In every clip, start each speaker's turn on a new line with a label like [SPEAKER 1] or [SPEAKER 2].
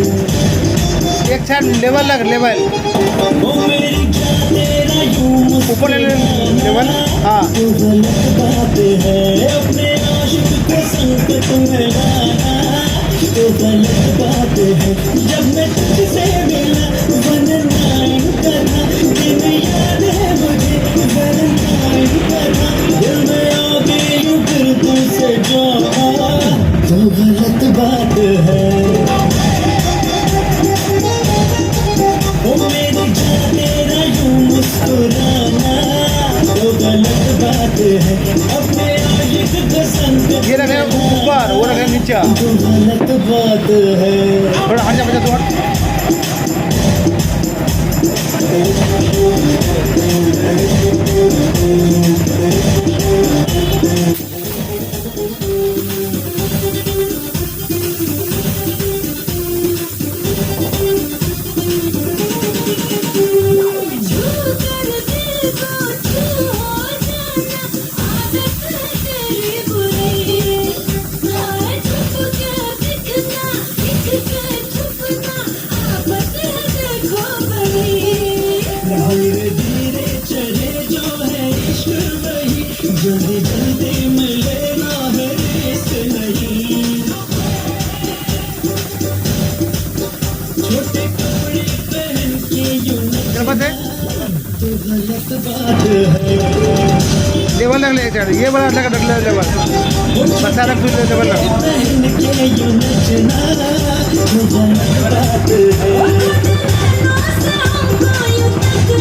[SPEAKER 1] एक side level लग level ऊपर लेवल हाँ
[SPEAKER 2] तो गलत बात है जब मैं तुझसे मिला वैलेंटाइन करना दिन याद है मुझे वैलेंटाइन करना दिल में आके यूं फिर तुझसे जाना तो गलत बात है ओ मेरी जान तेरा यूं मुस्कुराना तो गलत बात है अपने आशिक को संग
[SPEAKER 1] ये रखे ऊपर वो रखे नीचे
[SPEAKER 2] तो गलत बात है
[SPEAKER 1] थोड़ा हट जा बचा थोड़ा
[SPEAKER 2] जल्दी जल्दी मिलेगा है रिस्क नहीं छोटे कपड़े पहन के यूं
[SPEAKER 1] चल बस
[SPEAKER 2] तो गलत बात है
[SPEAKER 1] लेवल लग ले ये वाला लगा लेवल बस सारा कुछ लेवल लग
[SPEAKER 2] पहन के यूं नचना तो गलत बात है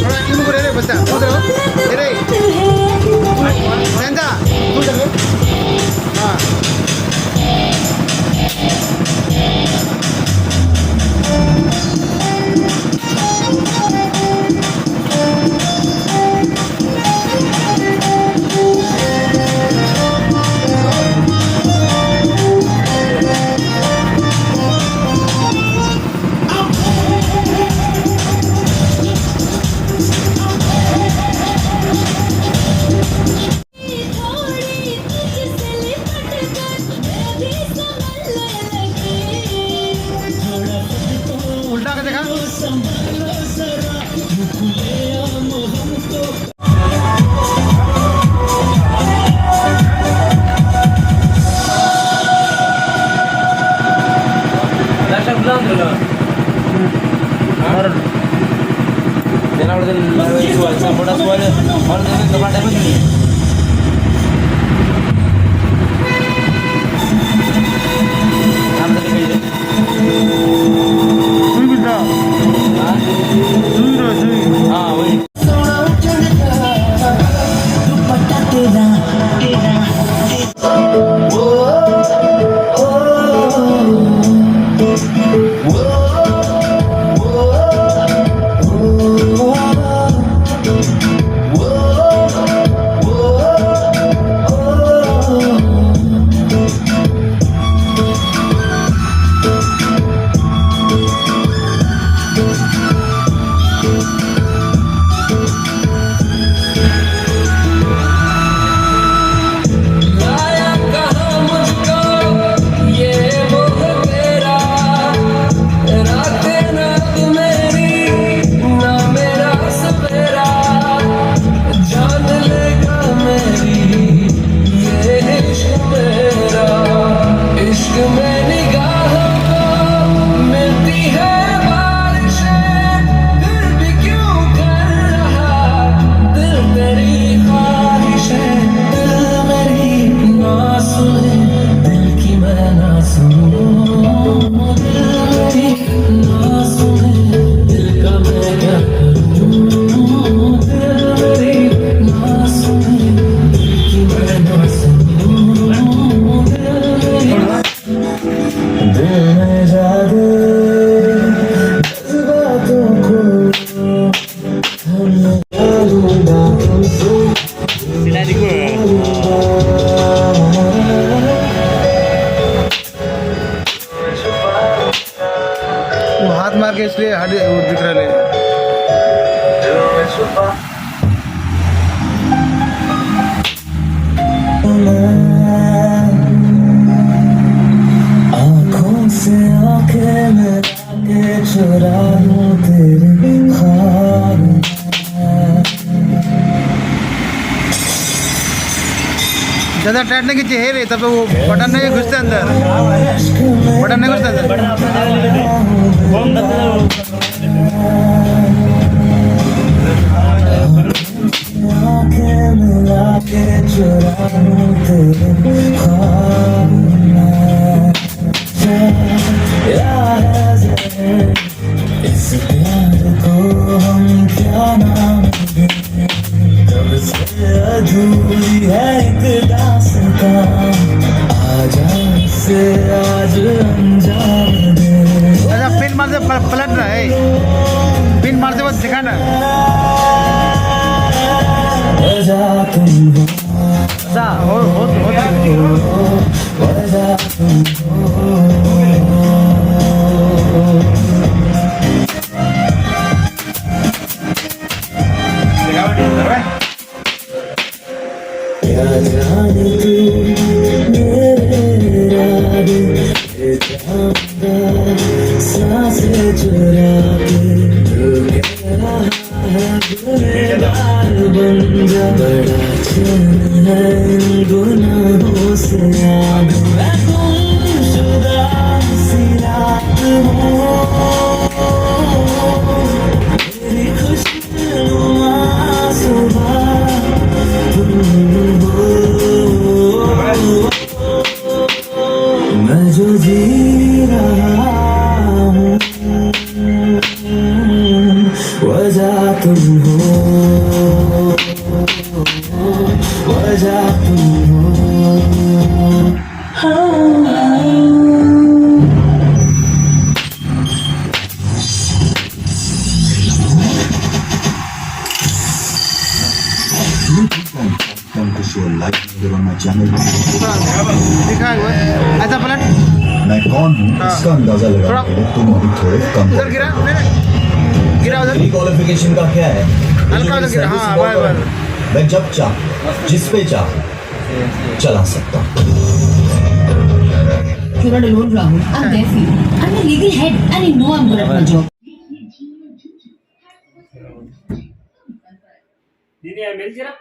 [SPEAKER 1] थोड़ा इन को रे बच्चा उधर रे सेंदा तू देखो हां उल्टा के देखा
[SPEAKER 2] संभालो जरा खुले आम हमको
[SPEAKER 3] Lasciar blandolo. Jangan udah sual, sama udah sual. Orang itu kepada apa ni? Apa tadi kaya?
[SPEAKER 1] तू भी जा
[SPEAKER 3] Hah?
[SPEAKER 1] तू रो तू
[SPEAKER 3] Ah, woi.
[SPEAKER 2] सोना चढ़ता दुपट्टा तेरा तेरा ओ ओ
[SPEAKER 1] हाथ मार के इसलिए हट दिख रहे
[SPEAKER 2] आँखों से आंखें मिला चुरा लूं तेरे ख्वाब में।
[SPEAKER 1] ज़्यादा टाइट नहीं खींचे है रे, तब तो वो बटन नहीं घुसते अंदर, बटन नहीं घुसते अंदर।
[SPEAKER 2] आंखें मिला के चुरा लूं तेरे ख्वाब में। यार है इस प्यार को हम क्या नाम दें, कब से अधूरी है एक दास्तां, आजा इसे आज अंजाम दे।
[SPEAKER 1] अच्छा पिन मार से पलट रहा है, पिन मार से वो दिखाना।
[SPEAKER 2] वजह तुम हो,
[SPEAKER 1] हो
[SPEAKER 2] वजह तुम हो। क्या जाने तू मेरे इरादे ले जाऊंगा सांसें चुरा के, तू कह रहा है गुनहगार बन जा, बड़ा चैन है इन गुनाहों से आग। मैं गुमशुदा सी रात हूँ, मेरी खुशनुमा सुबह मैं जो जी रहा हूँ, वजह तुम हो, वजह तुम हो।
[SPEAKER 4] Come to show like here on my channel।
[SPEAKER 1] दिखा हुआ ऐसा पलट,
[SPEAKER 4] मैं कौन हूँ इसका अंदाजा लगाने के लिए तुम अभी थोड़े कम
[SPEAKER 1] उधर गिरा, नहीं गिरा उधर,
[SPEAKER 4] क्वालिफिकेशन का क्या है?
[SPEAKER 1] हल्का उधर गिरा। हाँ बस
[SPEAKER 4] मैं जब चाह जिस पे चाह चला सकता हूँ।
[SPEAKER 5] You're not alone, Rahul. I'm there for you. I'm a legal head and I know I'm good at my job.
[SPEAKER 6] दीदी मिल जरा